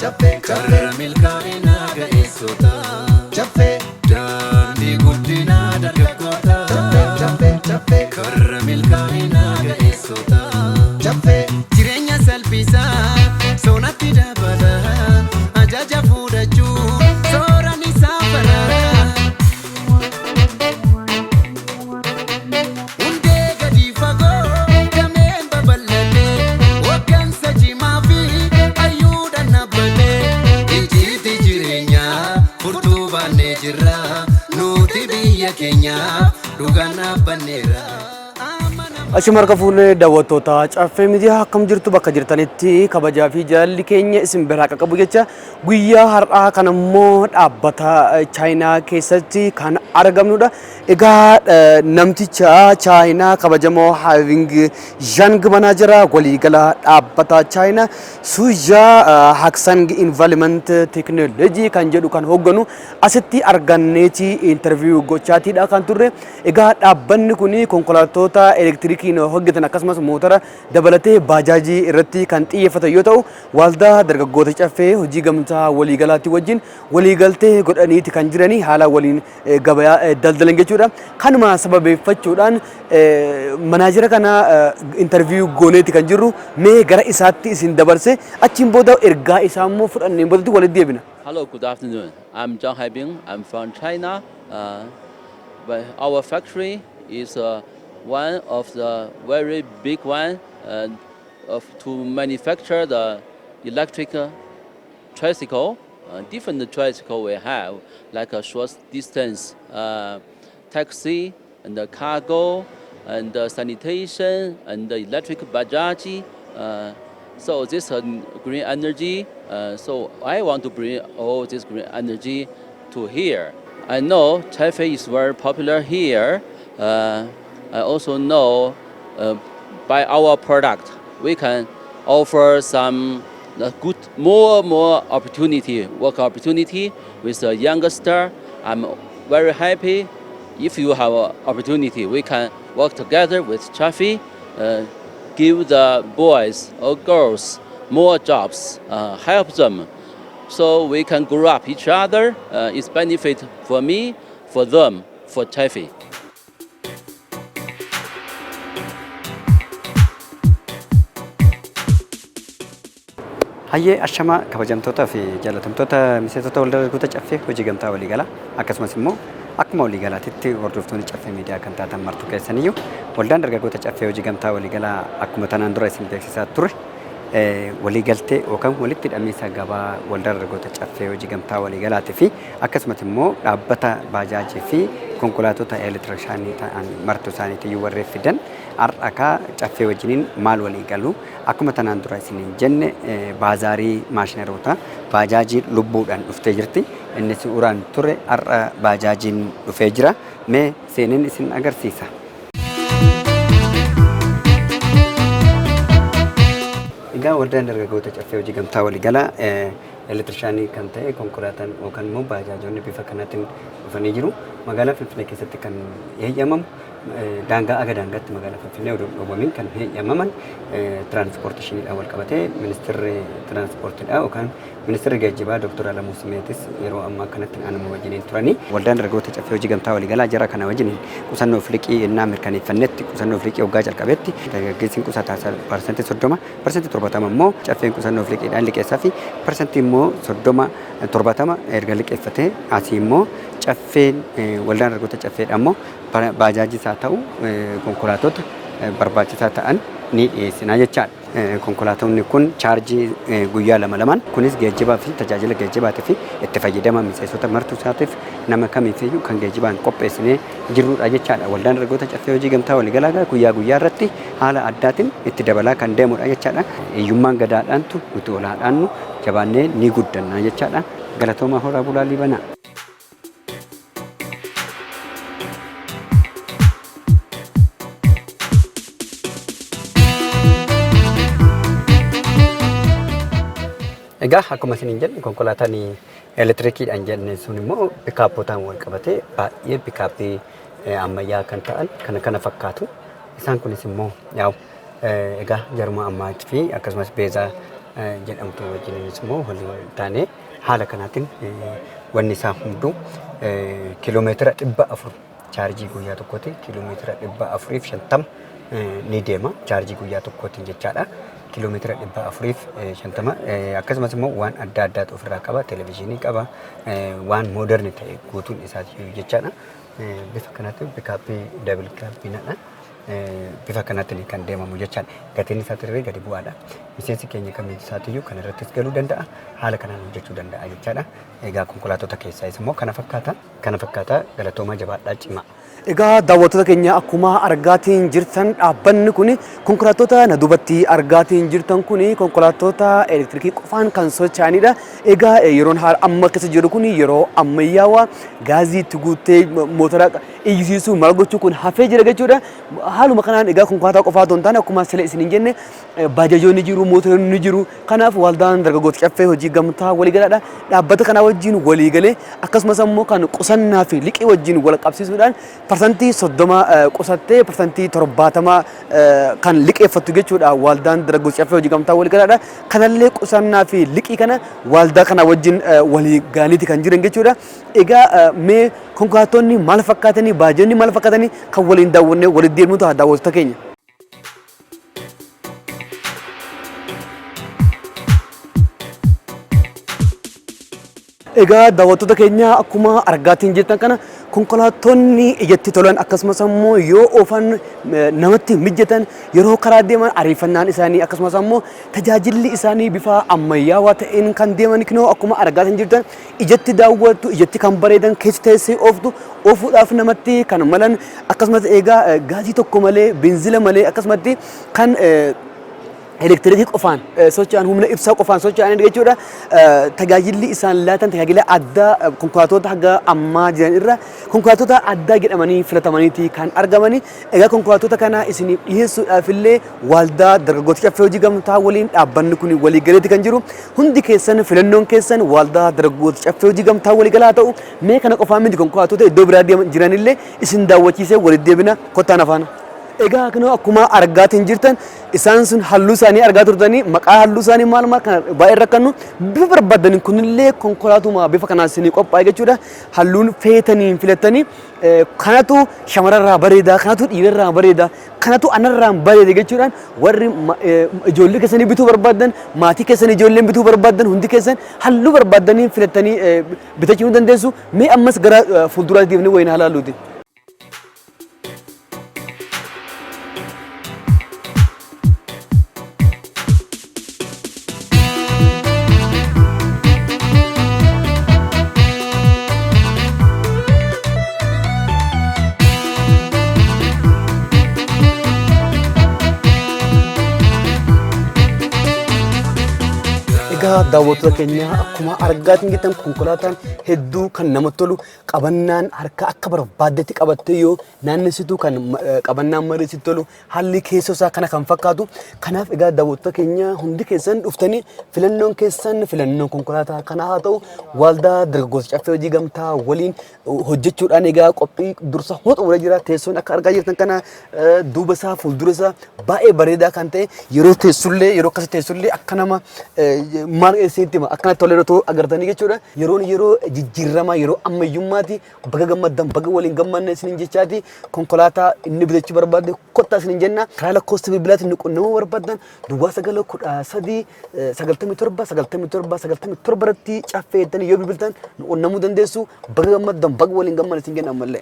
Karra milkaa'ina ga'eessota daandii guddina dargaggoota Karra milkaa'ina ga'eessota jireenya salphisaa soonatti dabala ajaja fudhachuu sooraan isaa bara hundee gadi fagoo dameen babal'atee waggansa cimaa fi ayyuudhaan dhaabbatee ijiiti jireenyaa furtuu baannee jirra nuti biyya keenyaaf dhugaan dhaabbanneerra. Ashumar kafuun daawwattoota Caaffee Miidiyaa akkam jirtu bakka jirtanitti kabajaa fi jaalalli keenya isin biraa qaqqabu jecha guyyaa har'aa kan immoo dhaabbata Chaayinaa keessatti kan argamnudha. Egaa namticha Chaayinaa kabajamoo Having Zhang Manaajara waliigala dhaabbata Chaayinaa Suujaa Haksang Environment Technology kan jedhu kan hoogganu asitti arganneeti interview gochaatiidha kan turre. Egaa dhaabbanni kun konkolaattota elektiriikii hojjetan akkasumas motora dabalatee baajaajii irratti kan xiyyeeffatan yoo ta'u waldaa dargaggoota Caaffee hojii gamtaa waliigalaatti wajjin waliigaltee godhaniiti kan jiranii haala waliin gabayaa daldalan jechuudha. Kanuma sababeeffachuudhaan manaajara kana interview gooneeti kan jirru mee gara isaatti isin dabarse achiin booda ergaa isaa immoo fudhanneen boodatti walitti deebina. Hello, good afternoon. I'm Zhang Haibing. I'm from China. Our factory is one of the very big one to manufacture the electric tricycle. Different tricycle we have, like a short distance taxi and the cargo and the sanitation and the electric bajaji. So this green energy. So I want to bring all this green energy to here. I know Taipei is very popular here. I also know by our product we can offer some good more opportunity, work opportunity with the youngster. I'm very happy if you have an opportunity. We can work together with Caaffee, give the boys or girls more jobs, help them, so we can grow up each other. It's benefit for me, for them, for Caaffee. Hayyee ashama kabajamtoota fi jaalatamtoota miseensota waldaa dargaggoota Caaffee hojii gamtaa waliigalaa akkasumas immoo akkuma waliigalaatitti hordoftoonni Caaffee Miidiyaa kan taatan martuu keessaniyyuu waldaan dargaggoota Caaffee hojii gamtaa waliigalaa akkuma tanaan dura isin beeksisaa ture waliigaltee yookaan walitti hidhamiinsa gabaa waldaa dargaggoota Caaffee hojii gamtaa waliigalaatii fi akkasumas immoo dhaabbata baajaajii fi konkolaattota elektirikshaanii ta'an martuu isaaniitiyyuu warreen fidan har'akaa Caaffee wajjiniin maal waliigalu akkuma tanaan dura isiniin jenne baazaarii maashinaroota baajaajii lubbuudhaan dhuftee jirti. Innis uraan ture har'a baajaajiin dhufee jira. Mee seeneen isin agarsiisa. Egaa waldaan dargaggoota Caaffee hojii gamtaa waliigalaa elektirikshaanii kan ta'e konkolaataan yookaan immoo baajaajonni bifa kanaatiin dhufanii jiru. Magaalaa Finfinnee keessatti kan eeyyamamu daangaa aga daangaatti magaalaa Finfinnee odoo dhoobamiin kan eeyyamaman tiraanspoorteeshiniidhaan wal qabatee ministeerri tiraanspoortiidhaa yookaan ministeerri geejjibaa Dr. Alamuu Simeetis yeroo ammaa kanatti anuma wajjiniin turanii waldaan dargaggoota Caaffee hojii gamtaa waliigalaa jara kana wajjiniin qusannoo filiqii innaa mirkaneeffannetti qusannoo filiqii waggaa jalqabeetti dargaggeessiin qusataa parsantii 30 parsantii 70 immoo Caaffeen qusannoo filiqiidhaan liqeessaa fi parsantii immoo 30 70 erga liqeeffatee asii immoo Caaffeen waldaan dargaggoota Caaffeedha immoo baajaajis haa ta'u konkolaattota barbaachisaa ta'an ni dhiyeessinaa jechaadha. Konkolaattonni kun chaarjii guyyaa lama kunis geejjibaa fi tajaajila geejjibaatii fi itti fayyadama miseensota martuu isaatiif nama kamiifiyyuu kan geejjibaan qopheessinee jirrudha jechaadha. Waldaan dargaggoota Caaffee hojii gamtaa waliigalaa guyyaa irratti haala addaatiin itti dabalaa kan deemudha jechaadha. Hiyyummaan gadaadhaantu nuti olaadhaannu jabaannee ni guddanna jechaadha. Galatooma horaa bulaa liibanaa. Egaa akkuma isin jedhu konkolaataan elektirikiidhaan jenne sun immoo piikaappootaan wal qabatee baay'ee piikaappii ammayyaa kan ta'an kana fakkaatu. Isaan kunis immoo egaa jaruma ammaa fi akkasumas beezaa jedhamtu wajjinis immoo walii taanee haala kanaatiin wanni isaa hunduu kiiloomeetira 400 chaarjii guyyaa tokkooti kiiloomeetira 450 ni deema chaarjii guyyaa tokkootiin jechaadha. Kiiloomeetira 450 akkasumas immoo waan adda addaatu ofirraa qaba televezyiinii qaba waan mooderni ta'e guutuun isaati jechaadha. Bifa kanatti piikaappii dabil kaabinaadha. Bifa kanatti kan deemamu jechaadha. Gatiin isaa tirree gadi bu'aadha. Miseensi keenya kamitti isaatiyyuu kan irrattis galuu danda'a. Haala kanaan hojjechuu danda'a jechaadha. Egaa konkolaattota keessaas immoo kana fakkaata galatoomaa jabaadhaa cimaa. Egaa daawwattoota keenya akkuma argaatiin jirtan dhaabbanni kun konkolaattota na duubatti argaatiin jirtan kun konkolaattota elektirikii qofaan kan socho'anidha. Egaa yeroon amma keessa jiru kun yeroo ammayyaawaa gaazii itti guuttee mootora iyyisiisuu maal gochuu kun hafee jira jechuudha. Haaluma kanaan egaa konkolaataa qofaa otoo hin taane akkuma sila isin hin jenne baajajoonni jiru motoronni jiru. Kanaaf waldaan dargaggoota caffee hojii gamtaa waliigalaadha. Dhaabbata kanaa wajjin waliigalee akkasumas immoo kan qusannaa fi liqii wajjin wal qabsiisuudhaan persentii 30 qusattee persentii 70 kan liqeeffattu jechuudha. Waldaan dargaggoota caffee hojii gamtaa waliigalaadha. Kanallee qusannaa fi liqii kana waldaa kana wajjin waliigaaniiti kan jiran jechuudha. Egaa mee konkolaattonni maal fakkaatanii baajajoonni maal fakkaatanii kan waliin daawwannee waliin deemnu ta'a daawwattoota keenya. Egaa daawwattoota keenya akkuma argaatiin jirtan kana konkolaattonni ijatti tolan akkasumas immoo yoo oofan namatti mijatan yeroo karaa deeman ariifannaan isaanii akkasumas immoo tajaajilli isaanii bifa ammayyaawaa ta'een kan deeman kinoo akkuma argaatiin jirtan ijatti daawwattu ijatti kan bareedan keessa teessee ooftu oofuudhaaf namatti kan malan akkasumas egaa gaazii tokko malee beenzila malee akkasumatti kan elektirikii qofaan socho'an humna ibsaa qofaan socho'an jechuudha. Tajaajilli isaan laatan tajaajila addaa konkolaattota haga ammaa jiran irra konkolaattota addaa jedhamanii filatamaniiti kan argamani. Egaa konkolaattota kana isiniif dhiyeessuudhaaf illee waldaa dargaggoota caffee hojii gamtaa waliin dhaabbanni kun walii galeeti kan jiru. Hundi keessan filannoon keessan waldaa dargaggoota caffee hojii gamtaa walii galaa ta'u mee kana qofaa miti konkolaattota iddoo biraa jiran illee isin daawwachiisee walitti deebina kottaan afaana. Egaa kanoo akkuma argaatiin jirtan isaan sun halluu isaanii argaa turtanii maqaa halluu isaanii maal kan baay'ee rakkannu bifa barbaadanii kunillee konkolaatuma bifa kanaan isinii qophaa'e jechuudha. Halluun feetanii filatanii kanatu shamararraa bareeda kanatu dhiirarraa bareeda kanatu anarraa bareeda jechuudhaan warri ijoollee keessanii bituu barbaadan maatii keessanii ijoolleen bituu barbaadan hundi keessan halluu barbaadanii filatanii bitachuu dandeessu. Mee ammas gara fuulduraatti deemnee wayina halaalluuti. Egaa daawwattoota keenya akkuma argaatiin jirtan konkolaataan hedduu kan namatti tolu qabannaan harka akka barbaaddetti qabattee yoo naannessitu kan qabannaan malee sitti tolu haalli keessa isaa kana kan fakkaatu. Kanaaf egaa daawwattoota keenya hundi keessan dhuftanii filannoon keessan filannoon konkolaataa kana haa ta'u waldaa dargaggoota caffee hojii gamtaa waliin hojjechuudhaan egaa qophii dursa hoxuu jira. Teessoon akka argaa jirtan kana duuba isaa fuuldura isaa baay'ee bareedaa kan ta'e yeroo teessullee yeroo akkasii teessullee akka nama maal eessitti akkana toleeratu agartanii jechuudha. Yeroo jijjiirama yeroo ammayyummaati baga gammaddan baga waliin gammanne isinin jechaati konkolaataa inni bitachuu barbaadde kottaa isinin jenna. Karaa lakkoofsa bilbilaatiin nu qunnamuu barbaadan duwwaa 913 irratti caffee jettanii yoo bilbiltan nu qunnamuu dandeessu. Baga gammaddan baga waliin gammanne isin jenna ammallee.